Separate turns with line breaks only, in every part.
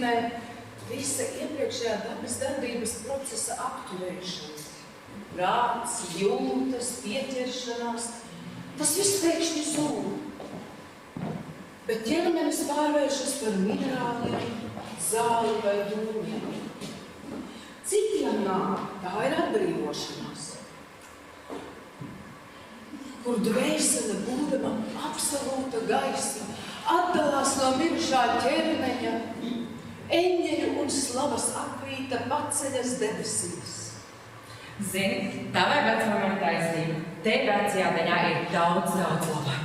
nozīmē visa iepriekšējā dabas darbības procesa apturēšana. Prāts, jūtas, pieķeršanās, tas viss pēkšņi zūd. Bet ķermenis pārvēršas par minerāliem, zāli vai dūmiem. Citiem nāk, tā ir atbrīvošanās, kur dvēsele būdama absolūta gaisma, atdalās no mirušā ķermeņa, eņģeļu un slavas apvīta paceļas debesīs.
Zini, tavai vecmamai taisnība. Te vecajā daļā ir daudz labāk.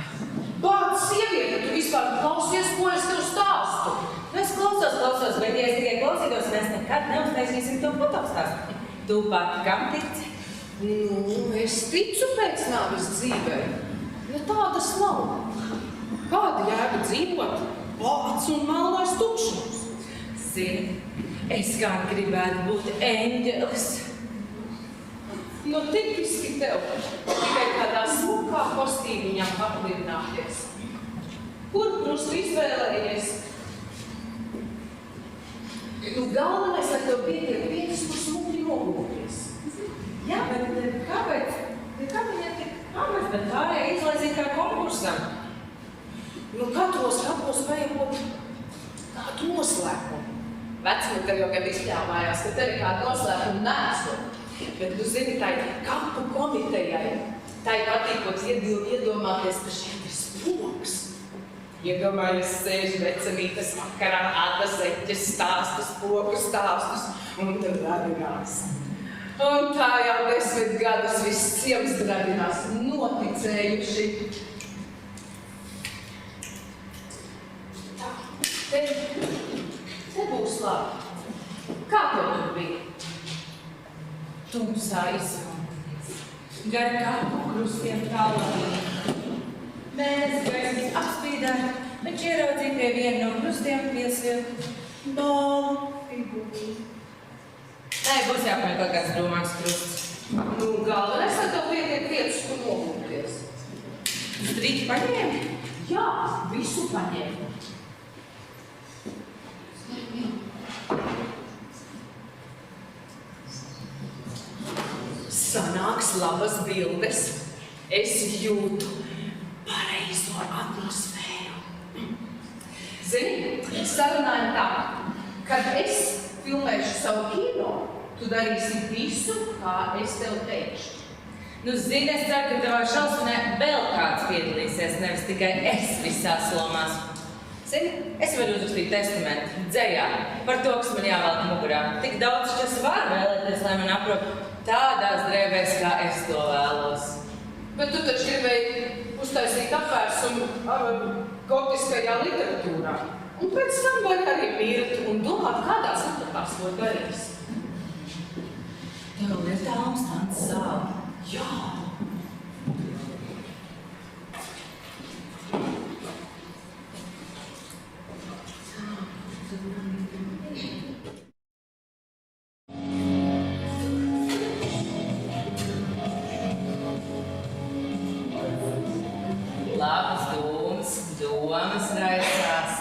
Bāc, sieviete, tu vispār klausies, ko es tev stāstu?
Es klausos, bet ja es tikai klausītos, mēs nekad neuztaisīsim to fotostāstu. Tu pat kam tici?
Es ticu pēc nāves dzīvei. Ja tādas nav. Kāda jēga dzīvot? Bāc un melnais tukšums.
Zini, es kā gribētu būt eņģelis.
Tipiski tev, tikai tādā smukā kostīmiņā paplidināties. Kur krustu izvēlējies? Galvenais, lai tev pietiek vietas, kur smukļi nolūkies.
Jā, bet kāpēc? Kāpēc tik pamest, bet pārējā izlaizīt kā konkursam?
Katros kapos vajag kādu noslēpumu. Vecuma tev jau kad izķāvājās, ka tev kādu noslēpumu nesot. Bet, zini, tai kapu komitejai, tai patīkot iedomāties, ka šeit ir spoks. Iedomājies sēž vecenītes vakarā, adaseķes stāstus, spoku stāstus, un tad radinās. Un tā jau 10 gadus viss ciems radinās, noticējuši. Tā, te būs labi. Kā tev tur bija?
Tumsā izrauties, gar kapu krustiem tālāk. Mēs gaismas apspīdām, viņš ieraudzīja pie viena no krustiem piesvilkt balvu figūru. Nē, būs jāpaņem kaut kāds domāts krusts.
Galvenais, lai tev pietiek vietas, kur nolūkties.
Strīķi paņēmi?
Jā, visu paņēmu. Sanāks labas bildes. Es jūtu pareizo atmosfēru. Zini, sarunājam tā, kad es filmēšu savu kino, tu darīsi visu, kā es tev teikšu.
Zini, es ceru, ka tavā šausminē vēl kāds piedalīsies, nevis tikai es visās lomās. Zini, es varu uzrakstīt testamentu, dzejā, par to, kas man jāvelk mugurā. Tik daudz šķies var vēlēties, lai man aprop tādās drēbēs, kā es to vēlos.
Bet tu taču gribēji uztaisīt apvērsumu gotiskajā literatūrā. Un pēc tam vajag arī mirt un domāt, kādās etapās to darīs.
Tev ir tā augstants zāle.
Jā.
Labas domas raisās.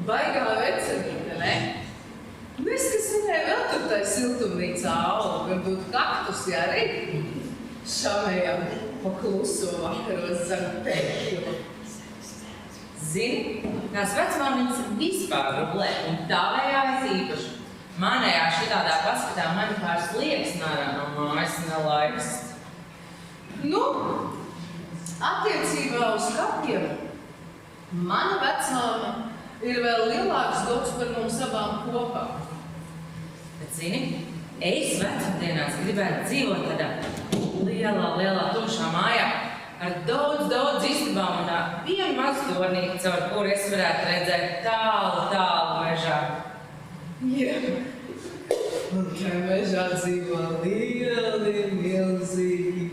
Baigā vecenīte, ne? Neskas viņai vēl tur tai siltumnīcā aula, varbūt kaktusi arī. Šamējām pa kluso vakaros zem pēkļu.
Zini, tās vecmāmiņas vispār rublē, un tavējās īpaši. Manējā šitādā paskatā mani pāris liekas nārā no mājas nelaikas.
Attiecībā uz kapiem, mana vecmāma ir vēl lielāks gods par mums abām kopā.
Bet, zini, es vecumdienās gribētu dzīvot tādā lielā tumšā mājā ar daudz istabām un vienu mazu tornīti, caur kuru es varētu redzēt tālu mežā.
Jā, un tajā mežā dzīvo lieli, milzīgi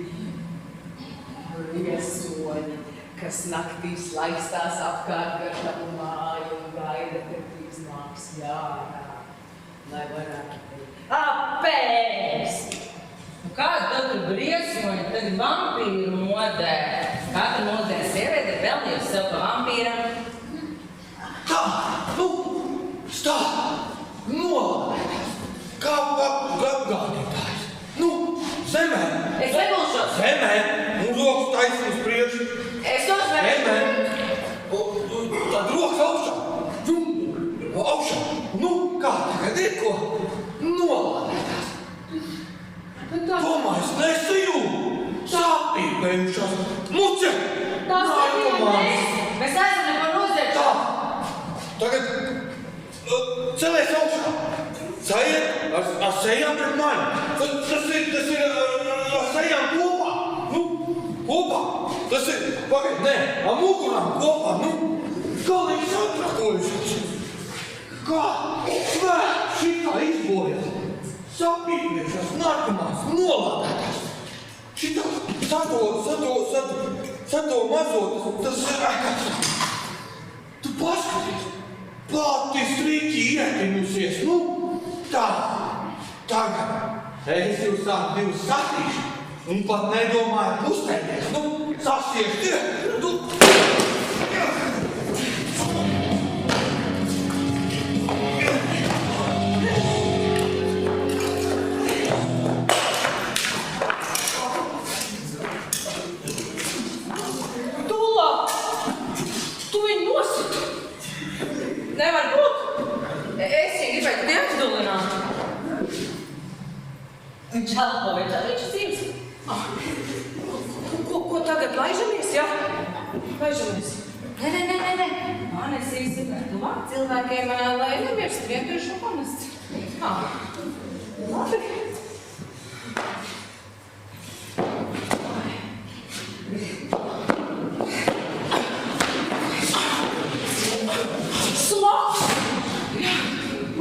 riesoņi, kas naktīs laistās apkārt ar tavu māju un gaida, kad drīz nāks jārā, lai varētu teikt apēst!
Kāda tad tur briesmoņa, tad vampīru modē? Katra mūsdienu sieviete ir pelnījusi sev pa vampīram.
Tā, nu, stāv, nolādētās, kā apgādītājs. Nu, zemē.
Es nebūšos.
Zemē, un rokas taisni uz priekšu.
Es tos
Zemē. Tad rokas augšā. Augšā. Nu, kā tagad ir ko? Nolādētās. Domāju, es nesajūtu. Sāpīpējušās. Muce!
Tās nebija mēs. Mēs esam neko noziegši.
Tā. Tagad celies augšā. Sajiet ar sejām pret mani. Tas ir ar sejām kopā. Nu, kopā. Tas ir, pagaid, nē, ar mugurām kopā. Nu, galīgi satrakojušies. Kā svērt šitā izbojās. Sapīpējušās, narkomās, nolādētās. Šitā sato mazo, tas ir... Tu paskaties, pati striķi ietinusies, nu, tā, tagad es jūs tādu divus satīšu, un pat nedomāju pustēties, nu, sasiešties, nu.
Nevar būt. Es viņu gribētu neapdulināt. Viņš elpo, viņš ir dzīves.
Ko tagad laižamies, ja? Laižamies.
Nē. Manis īsti tuvāk cilvēkiem, lai nemirst vienkārši un pamests. Labi.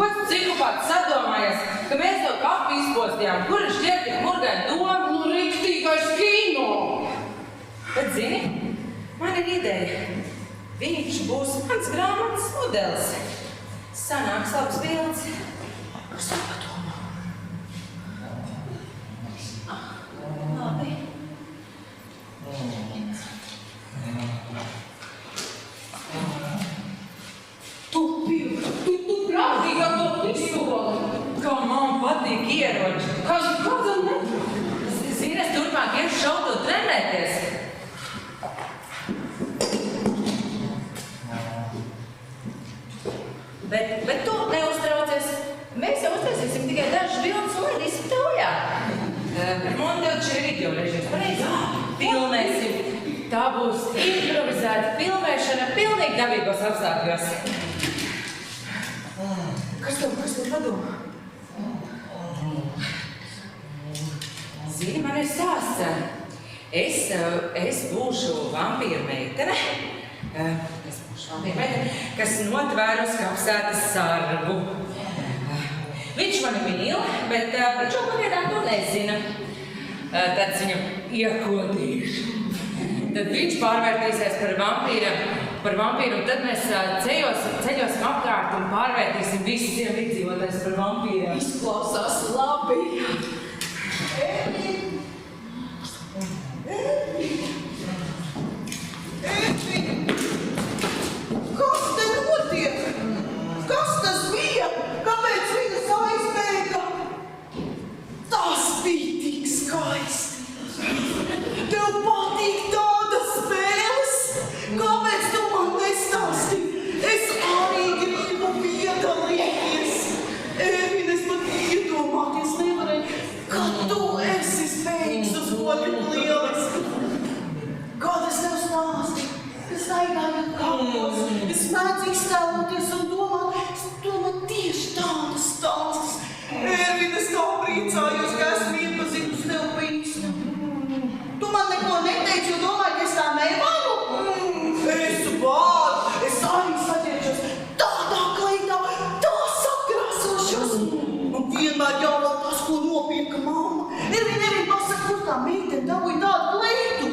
Ko tu cikupāts sadomājies, ka mēs tev kapu izpostījām? Kur ir šķiet tik murgaini doma?
Nu, riktīgais kino!
Bet zini, man ir ideja. Viņš būs mans grāmatas modelis. Sanāks labs bildes.
Kas tev padomā?
Labi.
Tu prātīgā to pistoli!
Kā man patīk ieroči.
Kādam ne?
Zini, es turpmāk iešu šautot trenēties. Bet tu neuztraucies. Mēs jau uztaisīsim tikai dažas bildes un laidīsim tev, jā. Man tev šī ir video režīms, pareizi? Filmēsim. Tā būs improvizēta filmēšana pilnīgi dabīgos apstākļos.
Kas tev padomā?
Zini, man ir stāsts. Es būšu vampīra meitene. Kas notvērus kapsētas sargu. Viņš mani mīl, bet viņš jau pagaidām to nezina. Tad es viņam iekodīšu. Tad viņš pārvērtīsies par vampīru, un tad mēs ceļosim apkārt un pārvērtīsim visiem iedzīvotājus par vampīriem.
Izklausās labi.
Kas te notiek? Kas tas bija? Kāpēc viņas aizbēga? Tas bija tik skaisti. Tev patīk tādas spēles? Kāpēc tu man nestāstīji? Es arī gribu piedalīties. Evin, es pat iedomāties nevarēju, ka tu esi spējīgs uz ko tik lieliski. Kāda es tev stāstu? Es staigāju kapos, es mēdzu iztēloties un domāt tieši tādas stāstas. Evin, es tā priecājos, ka esmu iepazinusi tev pa īstu. Tu man neko neteici, jo domāju, ka es tā nevaru? Es varu, es arī saģēršos tādā kleitā, tā sakrāsošos. Un vienmēr jau vēl tas, ko nopirka mamma. Evin, pasaka, kur tā meitene dabūja tādu kleitu?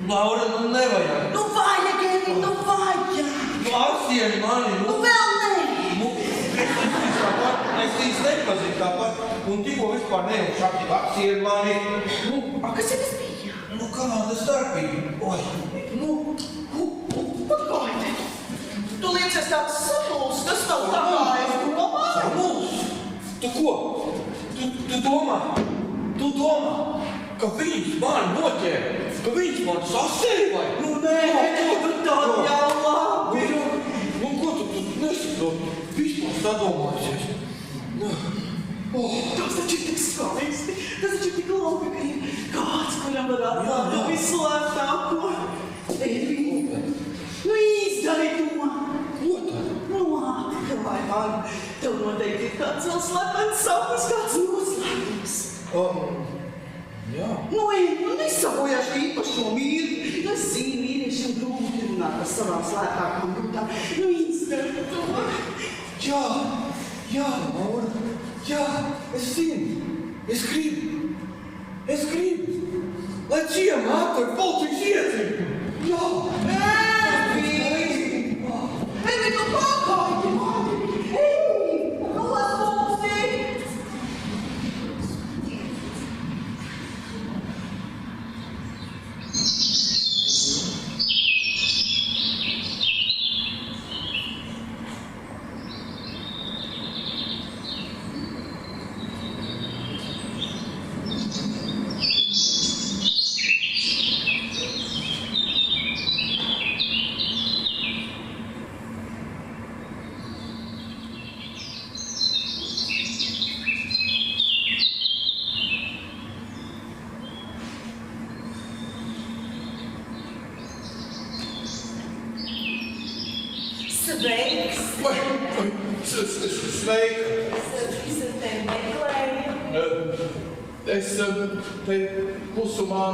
Laura, nu nevajag.
Nu vajag, Evin, nu vajag.
Nu apsien mani,
Nu vēl ne.
Nu, es īsti nepazinu tāpat, un tikko vispār nejauši apsien mani.
Kas ir tas bija?
kāda starpība? Oi!
Pagaidi! Tu liecies tāds samulsts, tas nav tā kā es domāju.
Samulsts? Tu ko? Tu domā, ka viņš man noķēra, ka viņš man sasēja vai?
Nu nē, tu tādu jau labi.
Nu, ko tu nesaproti? Vispār sadomājusies.
Tas taču ir tik skaisti, tas taču ir tik labi, ka ir kāds, kuram var atklāt vislētāko. Edvīna, nu izdari to.
Ko tad?
Nu atklāj man, tev noteikti ir kāds vēl slepens sapnis, kāds noslēpums.
Jā.
Nu nesabojāšu īpaši to mīri, jo es zinu, vīriešiem grūti runāt par savām slētākām grūtām. Nu izdari to.
Jā, Maura. Jā, es zinu. Es gribu. Lai ciemā atver policijas iecirkni. Jā.
Ej, tu pakaidi mani! Ej, kalas mums!
Sveiks!
Sveika.
Es visu tevi meklēju.
Es te klusumā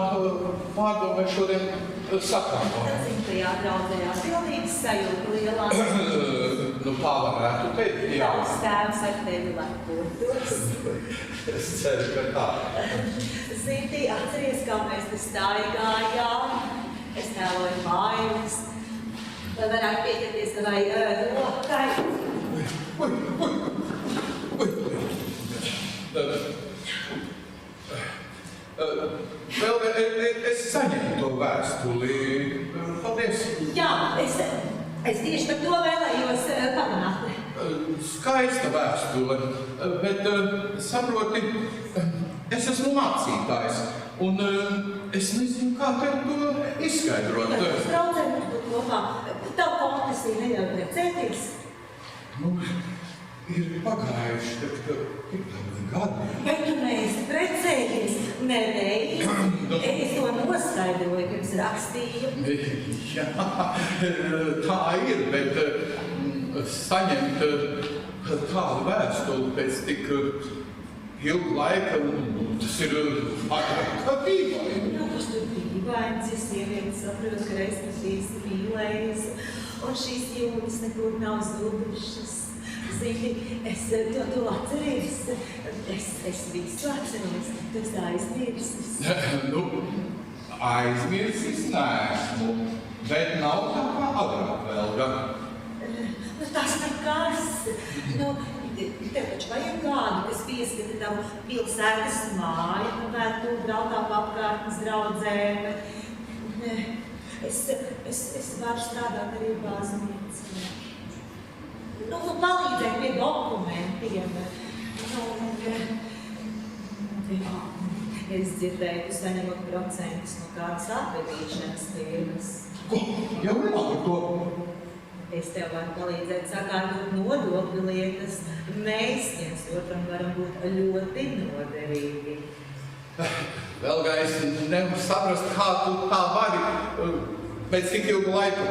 pārdomāju šodien sakām.
Zinu, tajā draudzējā pilnības sajūta lielā.
Nu, tā varētu teikt, jā.
Tavs tēvs ar tevi lepotos.
Es ceru, ka tā.
Zini, atceries, kā mēs te staigājām. Es tēloju mājums. Vai varētu pieķerties tavai rokai?
Vēl es saņēmu to vēstuli. Paldies.
Jā, es tieši par to vēlējos parunāt.
Skaista vēstule, bet saproti, es esmu mācītājs, un es nezinu, kā tev to izskaidrot.
Jā, tas traucē mums būt kopā. Tavu konfesiju neļauj precēties.
Nu, ir pagājuši, tad, gadi.
Bet tu neesi precējies, nereiz. Es to noskaidroju, pirms rakstīju.
Jā, tā ir, bet saņemt tādu vēstuli pēc tik ilgu laika, tas ir ārkārtīgi.
Nu, kas tur dīvains, ja sieviete saprot, ka reiz īsti mīlējas, un šīs jūtas nekur nav zudušas. Zini, tu atceries, es visu atceros, tu esi aizmirsis.
Nu, aizmirsis neesmu, bet nav tā kā agrāk vēl gan.
Nu, tas nekas. Nu, tev taču vajag kādu, kas pieskata tavu pilsētas māju, un vēl tu braukā pa apkārtnes draudzēm. Es varu strādāt arī baznīcā. Nu, palīdzēt pie dokumentiem. Es dzirdēju, tu saņemot procentus no kādas atvedīšanas firmas.
Ko? Jau nav par to.
Es tev varu palīdzēt sakārtot nodokļu lietas. Mēs viens otram varam būt ļoti noderīgi.
Vēlgā es nevaru saprast, kā tu tā vari pēc tik ilgu laiku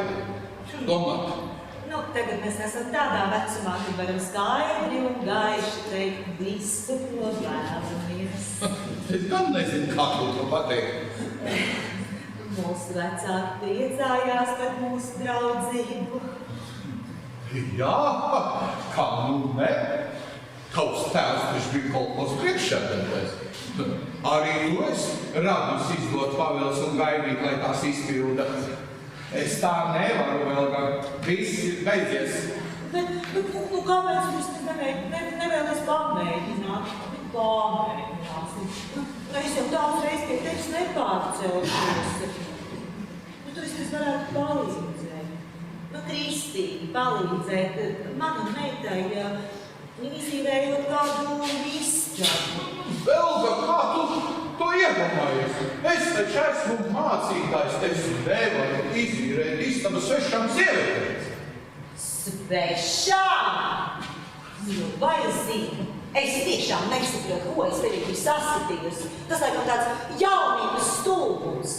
domāt.
Nu, tagad mēs esam tādā vecumā, kad varam skaidri un gaiši teikt visu, ko vēlamies.
Es gan nezinu, kā tu to pateikt.
Mūsu vecāki priecājās par mūsu draudzību.
Jā, kā nu ne? Tavs tēvs taču bija kaut ko priekšsēdētājs. Arī tu esi radus izdot pavēles un gaidīt, lai tās izpilda. Es tā nevaru vēl, ka viss ir beidzies.
Bet kāpēc jūs nevēlas pamēģināt?
Pamēģināsim. Es jau daudz reiz pie tevis nepārcelšos. Tu es varētu palīdzēt. Kristīne palīdzēt manam meitai, izīvējot kādu izķapu.
Velga, kā tu to iedomājies? Es taču esmu mācītājs, es nevaru izīrēt istabu svešām sievietēm.
Svešām? Vai zini? Es tiešām nesaprotu, ko es tevi biju saskatījusi. Tas laikam tāds jaunības stulbums.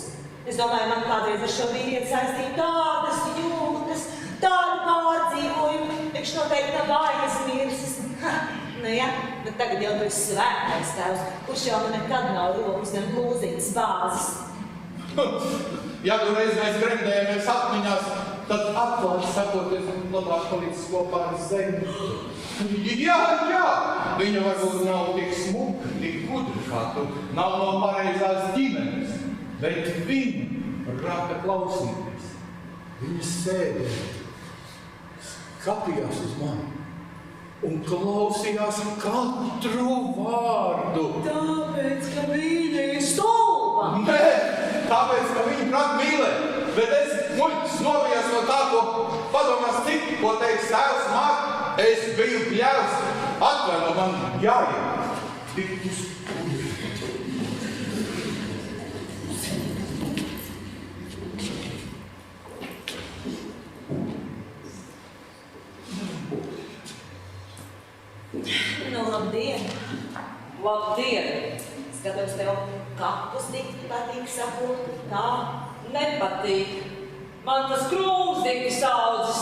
Es domāju, man kādreiz ar šo vīrieti saistīja tādas jūtas, tādu pārdzīvojumu, viņš noteikti nav aizmirsis. Nu ja, bet tagad jau tu esi svētais tēvs, kurš jau nekad nav rokas gan blūzītas bāzes.
Ja tu reiz mēs gremdējamies atmiņās, tad atklāt sakoties un labāk palīdz kopā ar zemi. Jā, viņa varbūt nav tik smuka, tik gudra kā tu, nav no pareizās ģimenes, bet viņa raka klausīties. Viņa sēdēja, skatījās uz mani un klausījās katru vārdu.
Tāpēc, ka viņa ir stulba?
Nē, tāpēc, ka viņa prāt mīlē, bet es muļķis novījos no tā, ko padomās cik, ko teiks tēvs māk, es biju bļēvs, atvaino man jāiet. Tik uz kuri.
Nu, labdien!
Labdien!
Skatos tev kapus dikti patīk sakot, kā?
Nepatīk. Man tas krūms dikti saudzes,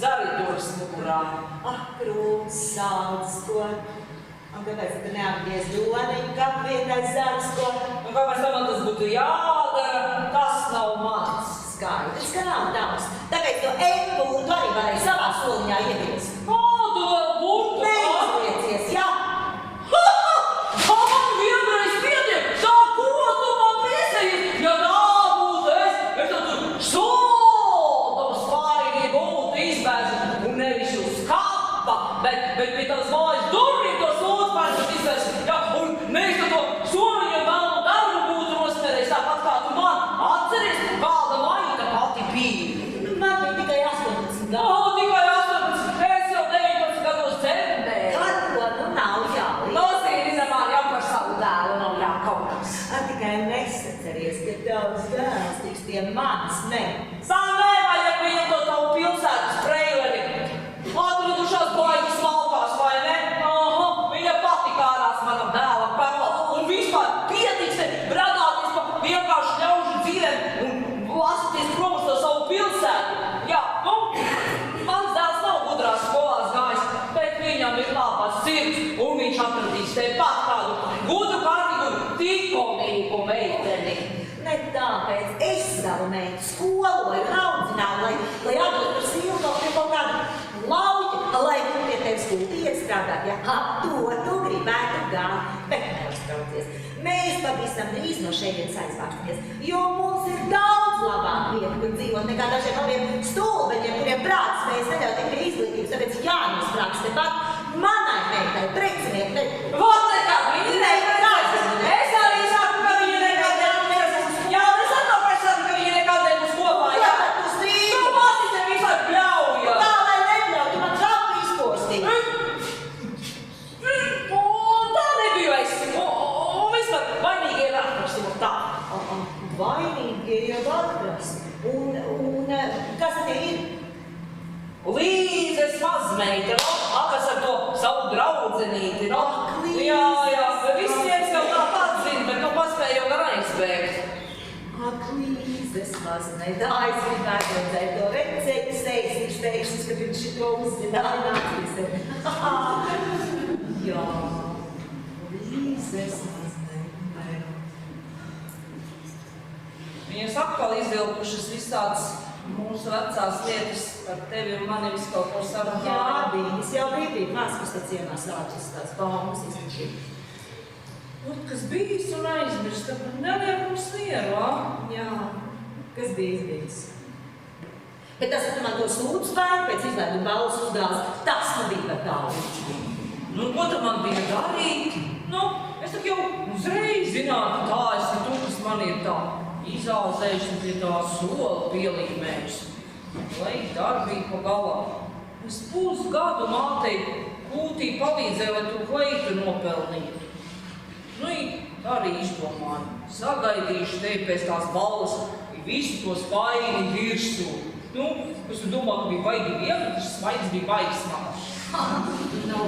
zaridurs mugurā.
Krūms saudzes, ko? Un kāpēc tu neapdies doniņu kapvietai zaras, ko?
Un kāpēc tam man tas būtu jādara? Tas nav mans.
Skaidrs, ka nav tavs. Tāpēc tu ēpulu tu arī varēji savā soliņā ievies.
Tu vēl burtu!
Neizliecies, jā?
Man vienreiz pietiek! Tā, ko tu man piesējies? Ja tā būtu es tad tur šodams vainīgi būtu izbēžu un nevis uz kapa, bet pie tavas mājas durvīm tos lūdspēļus izbēžu. Ja, un nevis to somiņu melnu darbu būtu nosmērējis tāpat kā tu man. Atceries, kāda maita pati bija.
Man bija tikai 18 gadu.
Tikai 18, es jau 19 gados dzemdēju.
Ar to nu nav jālīdz.
Nosīri man jau par savu dēlu nav jākaunas.
Tikai nesaceries, ka tavs dēls tiks pie manis, ne.
Man nevajag viņam to tavu pilsētas preileni. Atradušās baigas laukās, vai ne? Viņa pati kārās manam dēlam perlā. Un vispār pietiks te bradāties pa vienkārši ļaužu dzīvēm un lasīties prom uz to savu pilsētu. Jā, mans dēls nav gudrās skolās gājis, bet viņam ir labas sirds, un viņš atradīs tepat kādu gudru, kārtīgu, tikomīgu meiteni.
Ne tāpēc es savu meitu skoloju un audzināju, lai atdot par sīvu kaut kādu lauķi, lai pie tevis būtu iestrādāt, ja ap to tu gribētu gāt, bet neuztraucies. Mēs pavisam drīz no šeienes aizvāksimies, jo mums ir daudz labāk vieta, kur dzīvot nekā dažiem labiem stulbeņiem, kuriem prāts spējas neļaut tikai izglītības, tāpēc jānosprāks tepat manai meitai, precinieki.
Vot nekad viņi nekad. Es arī saku, ka viņi nekad neuztrauks. Jā, es atnāpēc saku, ka viņi nekad nebūs kopā.
Jā, bet tu strīdi.
Tu mācis tev visādi bļauja.
Tā, lai nebļauj, tu man žapu izpostīt.
Un tā nebiju es. Un vispār vainīgie ir atrasti no tā.
Vainīgie jau atrasti. Un kas tie ir?
Līzes mazmeita, kas ar to savu draudzenīti,
Ak, Līzes.
Jā, visiem jau tā pats zina, bet tu paspēji jau gar aizbēgt.
Ak, Līzes mazmeita, aizgribētu redzēt to recepti sejas, teikšanas, ka viņš šito uzzināja nācīs. Jā, Līzes mazmeita.
Viņas atkal izvilkušas visādas mūsu vecās lietas par tevi un mani visu kaut ko sarunāju.
Jā, viņas jau bija mākslistacienā sācis tās baumas iztačīt.
Kas bijis un aizmirst, tad neliek mums mieru,
Jā, kas bija izbijis? Bet tas, ka tu man to sūdzu spēku pēc izlēdu balvas uzdāvas, tas man bija par tālu.
Nu, ko tad man bija darīt? Nu, es tak jau uzreiz zinātu, tā esmu tu, kas man ir tā izāzēšana pie tā sola pielīmējis. Lai darbīgi pa galā. Es pusgadu mātei kūtī palīdzēju, lai tu kleitu nopelnītu. Nu, arī izdomāju. Sagaidīšu tevi pēc tās balvas, visu to spaini virsū. Nu, es domāju, ka bija baigi viegli, tas smaids bija baigi smags.
Nu,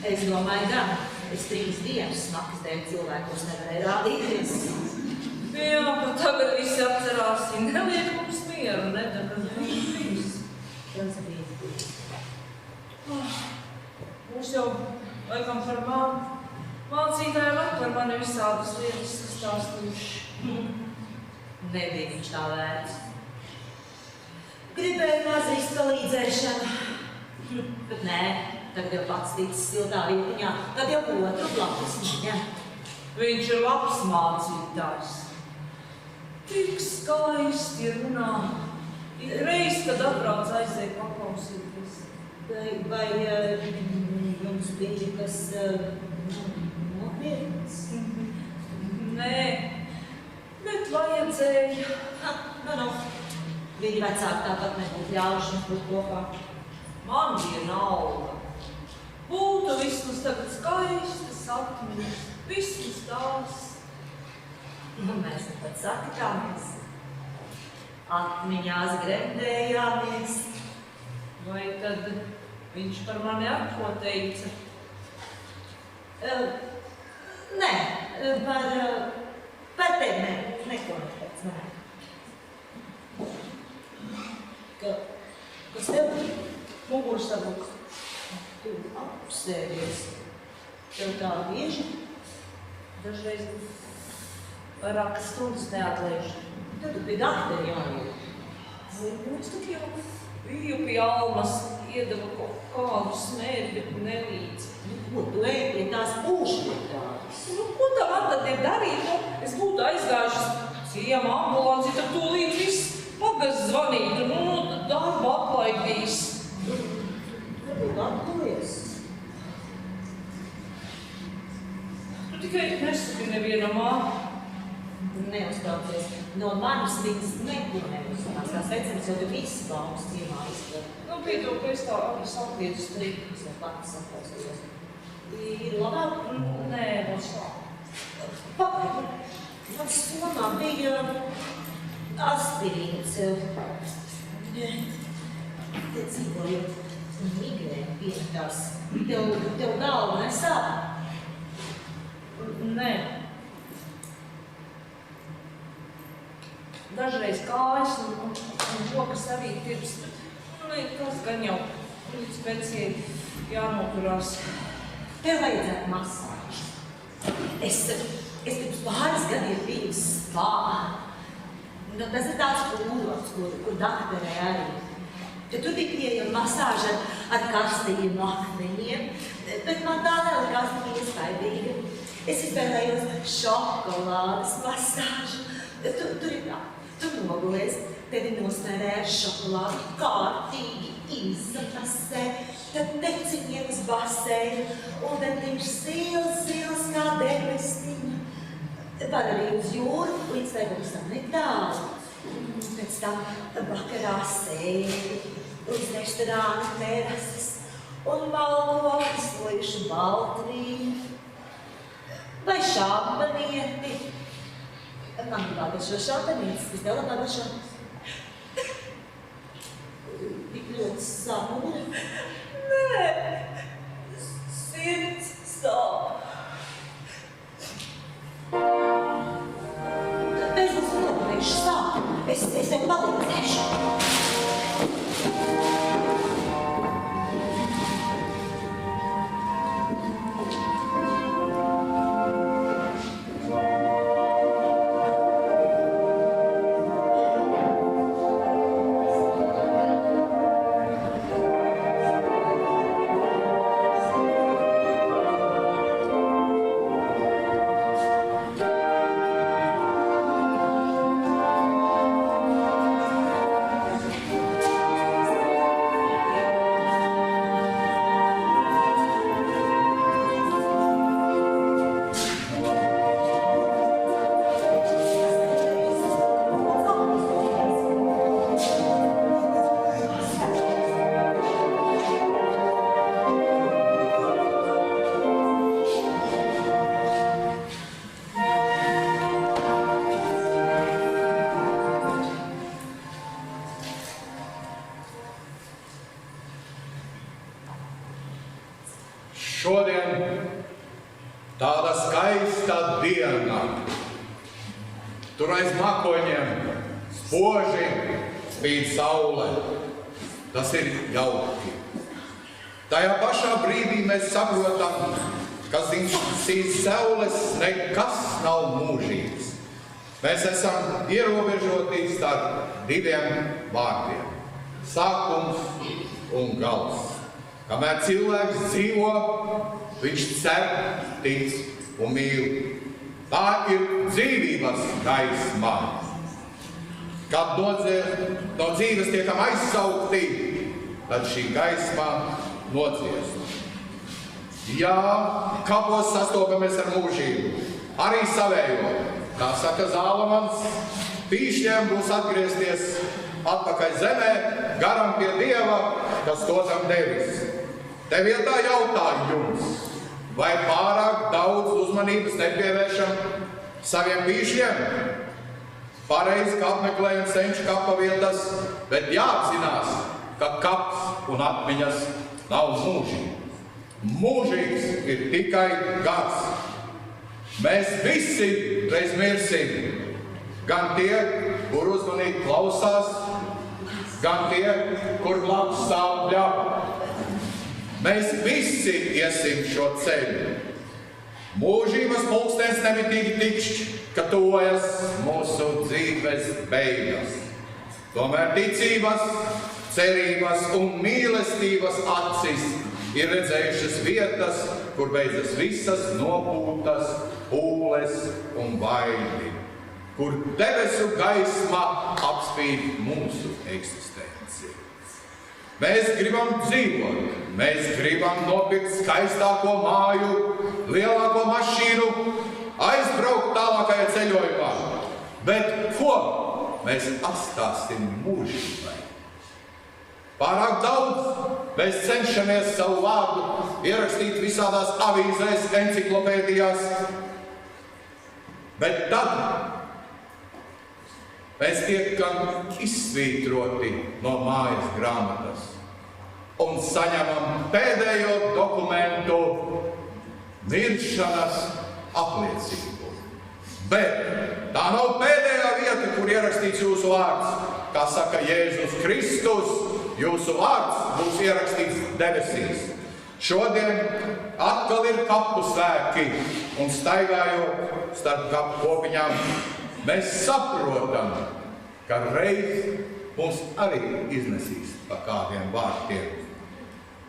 es domāju, gan. Es 3 dienas smakas dēļ cilvēkos nevarēju rādīties.
Jā, bet tagad visi atcerās, ja neliek mums mieru, nedara, kas bija bijis.
Tas bija.
Mums jau, laikam, par mācītāju var par mani visādas lietas sastāstījuši.
Nebija viņš tā vērts. Gribēju mazīs palīdzēšanu, bet nē, tagad jau pats ticis siltā vietiņā, tad jau otru blakus viņa.
Viņš ir labs mācītājs. Tik skaisti runā. Reiz, kad atbrauc aizēja paklausīties.
Vai jums bija kas nopietns?
Nē, bet vajadzēja.
Nu, viņi vecāki tāpat nebūtu ļaujuši mums būt kopā.
Man bija nauda. Būtu vismaz tagad skaistas atmiņas, vismaz tās.
Nu, mēs pat satikāmies. Atmiņās gremdējāmies.
Vai tad viņš par mani ar ko teica?
Nē, par tevi neko neteic, nē. Kas tev muguras sabūk? Tu apsēdies. Tev tā bieži?
Dažreiz vairāk stundas neatliež.
Tad tu biji dakteri jāiet.
Es tak jau biju pie Almas, iedeva kaut kādu smēri, bet nelīdz.
Ko tu ej pie tās būšļietājas?
Nu, ko tā man tad ir darīt? Nu, es būtu aizgājušas ciema ambulanci, tad tūlīt viss pagas zvanītu, nu, darbu atlaidīs.
Varbūt atpalies.
Tu tikai nesaki nevienam
Neuztraucies. No manis viņas neko neuzmanās. Tās vecums jau viss baumas ciemā izglēt.
Nu, piedodu, ka es tā arī sapliedzu strīdu.
Es jau pats saklausījos. Ir labāk?
Nē, vēl šā.
Man somā bija aspirīns. Te dzīvojot migrēni pienatās. Tev galva nesāp?
Nē. Dažreiz kājas un rokas arī tirpst. Nu, tas gan jau līdz pensijai jānoturās.
Tev vajadzētu masāžu. Es pirms pāris gadiem biju spā. Nu, tas ir tāds kūrots, kur dakterē arī. Tur bija pieejama masāža ar karstajiem akmeņiem, bet man tā nelikās tik iespaidīga. Es izvēlējos šokolādes masāžu. Tur ir tā. Tu nogulies, tevi nosmērē ar šokolādi, kārtīgi izmasē, tad teciņiem uz baseinu, ūdentiņš sils kā debestiņa. Var arī uz jūru, līdz tai būsam netālu. Pēc tam vakarā sēdi, uz restorāna terases un malko izsliešu baltvīnu vai šampanieti. Man labāk ar šo šampanietis, kas tev labāk ar šo. Tik ļoti samura. Nē, sirds sāp. Mēs mums nopareiši sāp. Es tev palīdzēšu.
Šodien tāda skaista diena. Tur aiz makoņiem spoži spīd saule. Tas ir jauki. Tajā pašā brīdī mēs saprotam, ka šīs saules nekas nav mūžīgs. Mēs esam ierobežoti starp diviem vārdiem – sākums un gals. Kamēr cilvēks dzīvo, viņš cer, tic un mīl. Tā ir dzīvības gaisma. Kad no dzīves tiekam aizsaukti, tad šī gaisma nodziest. Jā, kapos sastopamies ar mūžību, arī savējo. Kā saka Zālamans, pīšļiem būs atgriezties atpakaļ zemē, garam pie Dieva, kas to tam devis. Te vietā jautāju jums, vai pārāk daudz uzmanības nepievēršam saviem pīšļiem? Pareizi, ka apmeklējam senču kapa vietas, bet jāapzinās, ka kaps un atmiņas nav mūžīgi. Mūžīgs ir tikai gars. Mēs visi reiz mirsim, gan tie, kur uzmanīgi klausās, gan tie, kur blakus stāv bļapa. Mēs visi iesim šo ceļu. Mūžības pulkstens nemitīgi tikšķi, ka tuvojas mūsu dzīves beigas. Tomēr ticības, cerības un mīlestības acis ir redzējušas vietas, kur beidzas visas nopūtas, pūles un baidi, kur debesu gaisma apspīd mūsu eksistenci. Mēs gribam dzīvot, mēs gribam nopirkt skaistāko māju, lielāko mašīnu, aizbraukt tālākajā ceļojumā. Bet ko mēs atstāsim mūžībai? Pārāk daudz mēs cenšamies savu vārdu ierakstīt visādās avīzēs, enciklopēdijās, bet tad mēs tiekam izsvītroti no mājas grāmatas un saņemam pēdējo dokumentu miršanas apliecību. Bet tā nav pēdējā vieta, kur ierakstīts jūsu vārds. Kā saka Jēzus Kristus, jūsu vārds būs ierakstīts debesīs. Šodien atkal ir kapu svētki, un staigājot starp kapu kopiņām, mēs saprotam, ka reiz mums arī iznesīs pa kādiem vārtiem.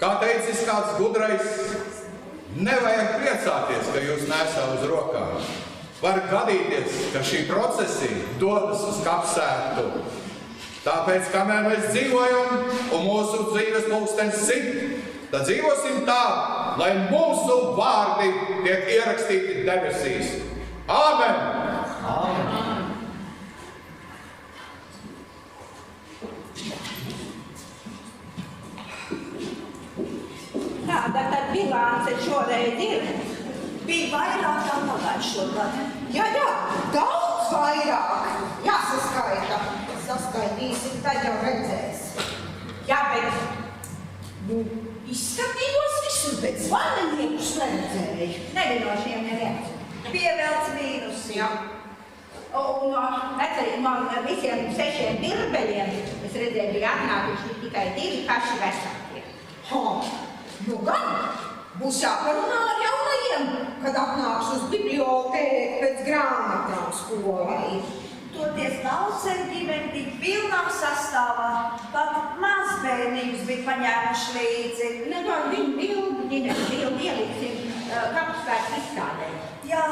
Kā teicis kāds gudrais, nevajag priecāties, ka jūs nesā uz rokām. Var gadīties, ka šī procesija dodas uz kapsētu. Tāpēc, kamēr mēs dzīvojam un mūsu dzīves pulkstenis sit, tad dzīvosim tā, lai mūsu vārdi tiek ierakstīti debesīs. Āmen! Āmen!
Tāda tad bilance šoreiz ir.
Bija vairāk kā pagājušo gadu.
Jā, daudz vairāk. Jāsaskaita. Saskaitīsim, tad jau redzēs. Jā, bet izskatījos visur, bet zvaneniekus neredzēju. Nevinošiem neviens.
Pievelc mīnus.
Jā. Un man visiem 6 birbeļiem, es redzēju, bija atnākuši tikai 2 paši vecākie. Nu gan, būs jāparunā ar jaunajiem, kad atnāks uz bibliotēku pēc grāmatām skolai.
Toties Nauceni ģimeni bija pilnā sastāvā, pat mazbērnības bija paņēmuši līdzi.
Nevar viņu bildi ieliksim kapusvētku izstādē.
Jā,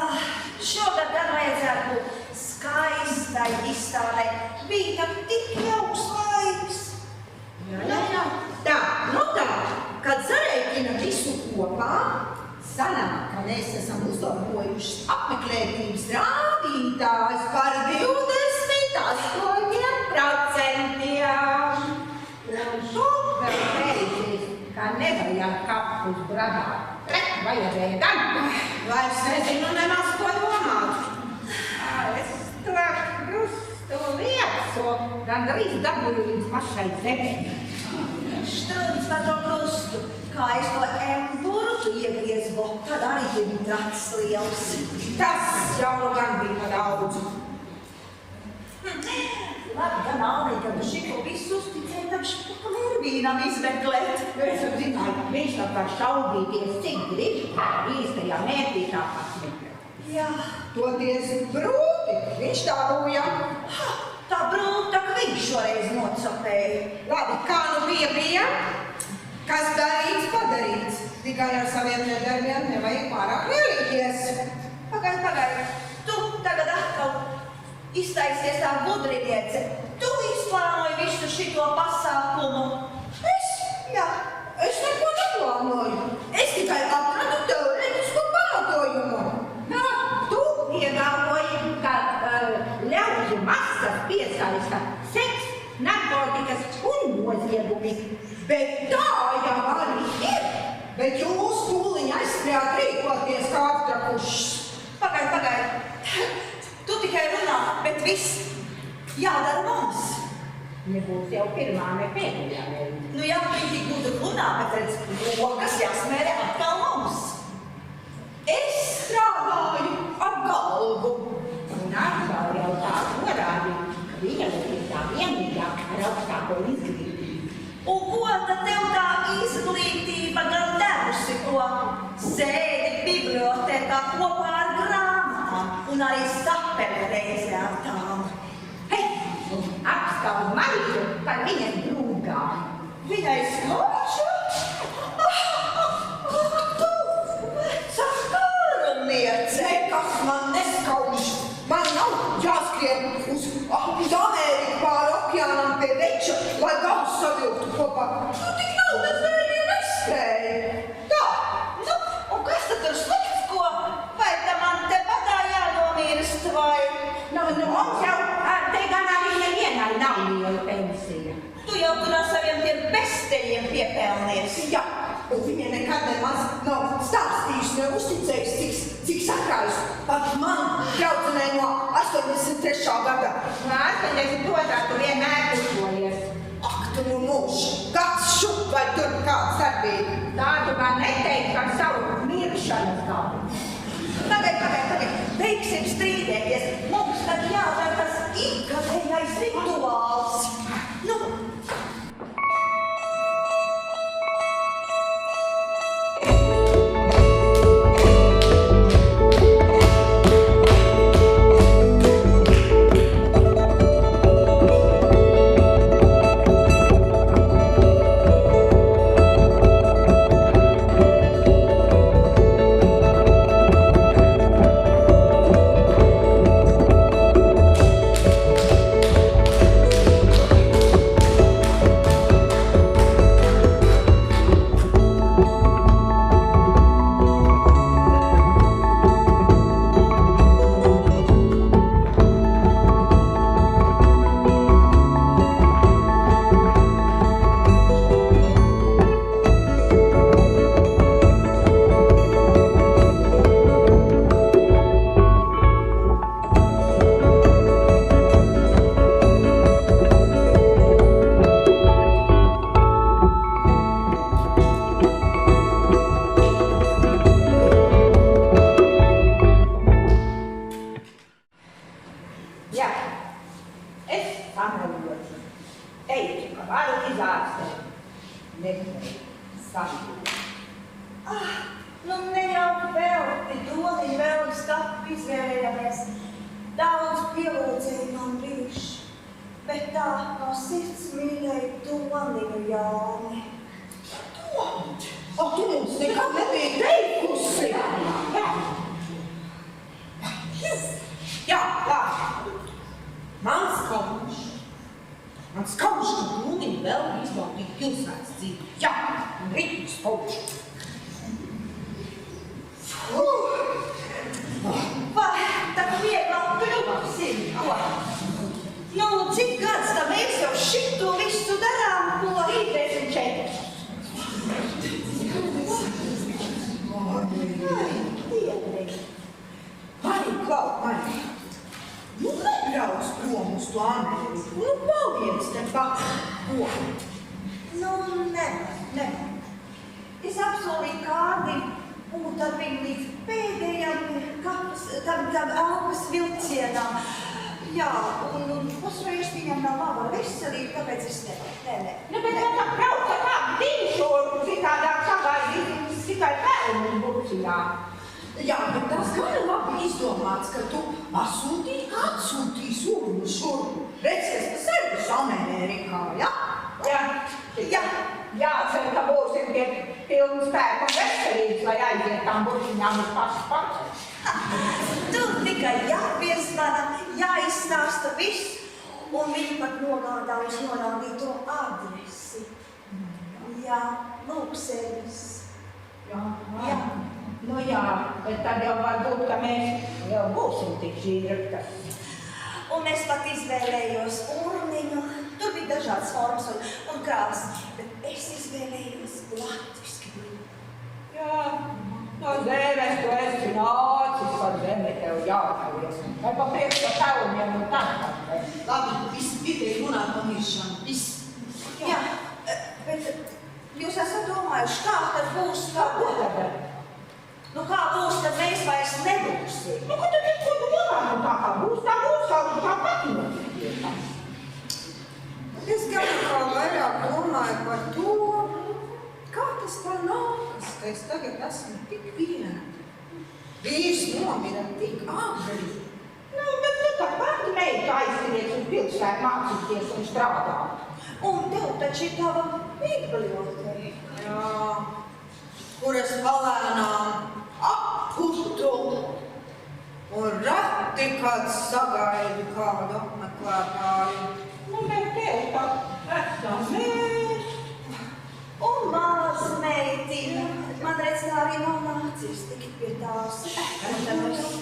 šogad gan vajadzētu būt skaistai izstādē. Bija tam tik jauks laiks.
Jā. Tā, kad sareikina visu kopā, sanāk, ka mēs esam uzlabojuši apmeklētības rādītājus par 28%. Un šogad teicis, ka nevajag kapus bradāt. Vajadzēja gan. Vairs nezinu nemaz, ko domāt. Es to krustu lietu, gandrīz dabūju līdz pašai zemē.
Štrūns par to krustu, kā es to emburu pievies, tad arī tie bija tracis liels.
Tas jau gan bija pa daudz.
Labi, gan Alnī, kad šito visu uzticēja, tad šito Ervīnam izmeklēt.
Es zināju, ka viņš tā kā šaubīties, cik grib, īstajā mērķī tāpēc meklēt.
Jā.
Toties brūti, viņš tā rūja.
Tā brūta, ka viņš šoreiz nocapēja.
Labi, kā nu bija? Kas darīts, padarīts. Tikai ar saviem nedarbiem nevajag pārāk lielīties.
Pagaid. Tu tagad atkal iztaisies tā gudriniece. Tu izplānoji visu šito pasākumu.
Jā, es neko neplānoju. Es tikai atradu teorētisko pamatojumu. Tu iegalvoji, ka ļaužu masas piesaista seks, narkotikas un noziegumi. Bet tā jau arī ir. Bet jūs tūliņ aizskrējāt rīkoties kā aptrakušs.
Pagaid. Tu tikai runā, bet viss jādara mums.
Nebūs jau pirmā, ne pēdējā reize.
Nu jā, viņi tik būtu runā, bet redz, rokas jāsmērē atkal mums.
Es strādāju ar galvu. Un atkal jau tā norādīja, ka viņa ir tā vienīgā ar augstāko izglītību.
Un ko tad tev tā izglītība gan devusi, ko sēdi bibliotēkā kopā ar grāmatām un arī sapeli reizē ar tām?
Hei, un apskauj Mariju par viņas drūgām.
Viņai skaužu? Tu, veca karuniece!
Nekas man neskauž. Man nav jāskrien uz Ameriku pāri okeānam pie veča, lai galvas savilktu kopā. Tu tik naudas dēļ neskrēji. Tā.
Nu, un kas tad tur slikts, ko? Vai tam man te padā jānomīrst, vai?
Mums jau te gan arī nevienai nav liela pensija.
Tu jau tur ar saviem tiem besteļiem piepelnies.
Jā, un viņa nekad nemaz nav stāstījusi, ne uzticējusi, cik sakrājusi. Pat man draudzenei no 83. gada. No 82. tu vienmēr uzvojies. Ak, tu nu mūž, kāds šup vai tur kāds darbība. Tādu gan neteikt par savu miršanas gadu.
Pagaid, beigsim strīdēties. Mums tad jādara tas ikgadējais rituāls. Nu, nu ne jau velti doli vēl stapu izvēlējamies. Daudz pielūdzēju man bijuši, bet tā no sirds mīlēju Doniņu Jāni.
Doni? O, tu mums nekad nebija teikusi. Jā. Mans kauš, ka Doniņa vēl izbaudīja pilsētas dzīvi. Jā, un ritmus kauš.
Vai, tā vieglāk kļūsim, ko? Nu, cik gads tā mēs jau šito visu darām, ko? 34.
Mani, Klau, Mani, nu nebrauc prom uz to Ameriku, nu paliec te pat, ko?
Nu, nevar. Es apsolīju Kārdim tad viņi līdz pēdējam tam elpas vilcienam. Jā, un pusreiz viņam nav laba veselība, tāpēc es nevaru.
Nu, bet tā brauca tā diņšoru, citādāk sagaidīt tikai pelnu burciņā. Jā, bet tas gan labi izdomāts, ka tu atsūtīji sūrmu šurpu. Redzies, tas servis Amerikā, ja? Jā. Jācer, ka būsim pie pilnu spēku un veselības, lai aiziet tām burciņām uz pašu pašu.
Tur tikai jāpiesvana, jāizstāsta viss, un viņi pat nogādājas norādīto adresi. Jā, lūk, servis. Jā.
Nu jā, bet tad jau var būt, ka mēs jau būsim tik žīdraktas.
Un es pat izvēlējos urniņu, tur bija dažādas formas un krāsas, bet es izvēlējos latviski.
Jā, no zēves tu esi nācis, par zemi tev jāpalies. Vai pa priekš pa tauniem un tādā.
Labi, viss pietiek runāt par miršanu. Viss.
Jā, bet jūs esat domājuši, kā tad būs,
Ko tad?
Nu kā būs, tad mēs vairs nebūsim.
Nu, ko tad ko domā? Nu, tā kā būs, tā pati notiek.
Es gan kā vairāk domāju par to, kā tas tā nākas, ka es tagad esmu tik viena. Vīrs nomira tik agri.
Nu, bet tu tā pati meita aizsinies un pilsētu mācīties un strādāt.
Un tev taču ir tava biblioteka.
Jā, kuras palēnām apputu un reti kāds sagaida kādu apmeklētāju.
Nu, bet tev tā vecā mēs.
Un maza meitiņa. Man redz, tā arī nav nācis tikt pie tās.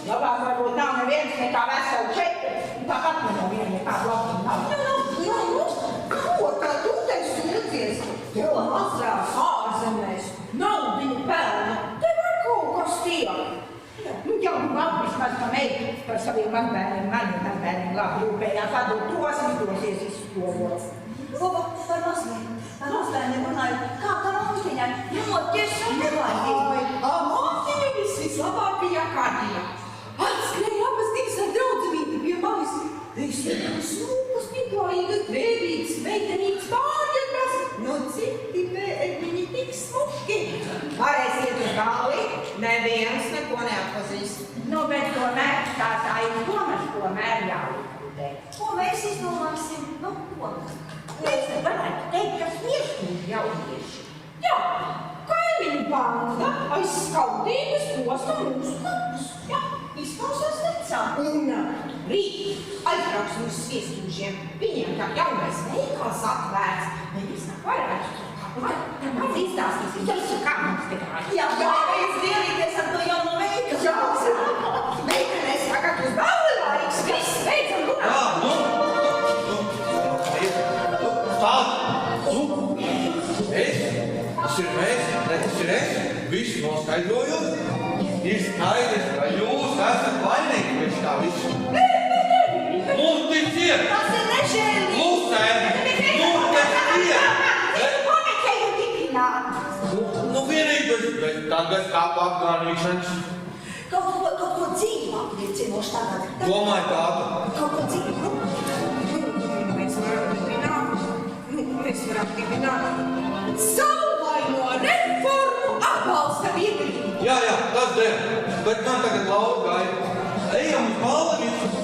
Labāk varbūt nav neviens nekā veselu četri. Tāpat man nav viena nekāda labuma nav.
Ko tā tu te sūdzies? Jo mazās ārzemēs nav viņu pelna. Te var kaut kas tiek.
Nu, jau labi vismaz pa meitu par saviem mazbērniem, maniem mazbērniem labi rūpējās, atdot tos izdosies izskolot.
Laba, par mazbērniem runāju, kā tā mātiņai, ņemot un nevainīgi.
Mātiņa vislabākajā kārtībā. Atskrēja abas divas ar draudzenīti pie manis. Es smūkas, pieklājīgas, dvēbītas, meitenītas pāriekas. No citi viņi tik smuki. Varēsiet uz galvi, neviens neko neatpazīst.
Nu, bet tomēr tās aizdomas tomēr jālikvidē.
Ko mēs izdomāsim? Nu, ko?
Mēs varētu teikt, ka smiešīgi jaunieši.
Jā, kaimiņu banda aiz skaudības posta mūsu kapus. Jā, izklausās ticām. Un rīt aizbrauksim uz Sviestūžiem. Viņiem tā jaunais veikals atvērts. Mēs nāk varētu. Kāds izstāstīsim visu, kā mums te gāja.
Jā, jābeidz dievīties ar to jauno veikalu.
Jā, meitenēs tagad uz balli laiks. Viss, beidzam runāt.
Tas ir es, visu noskaidrojot. Ir skaidrs, ka jūs esat vainīgi pēc tā visu. Mums ticiet!
Tas ir nežēlīgi.
Mums ticiet!
Ko nekēju tikrināt?
Nu vienīgi bez tagad kāpu apgānīšanas.
Kaut ko dzīvi apliecinoši tagad.
Domāju tādu.
Kaut ko dzīvi.
Mēs varam dibināt saulaino reformu atbalsta biedrību.
Jā, tas der. Bet man tagad lauka gaida. Ejam uz Malvicu.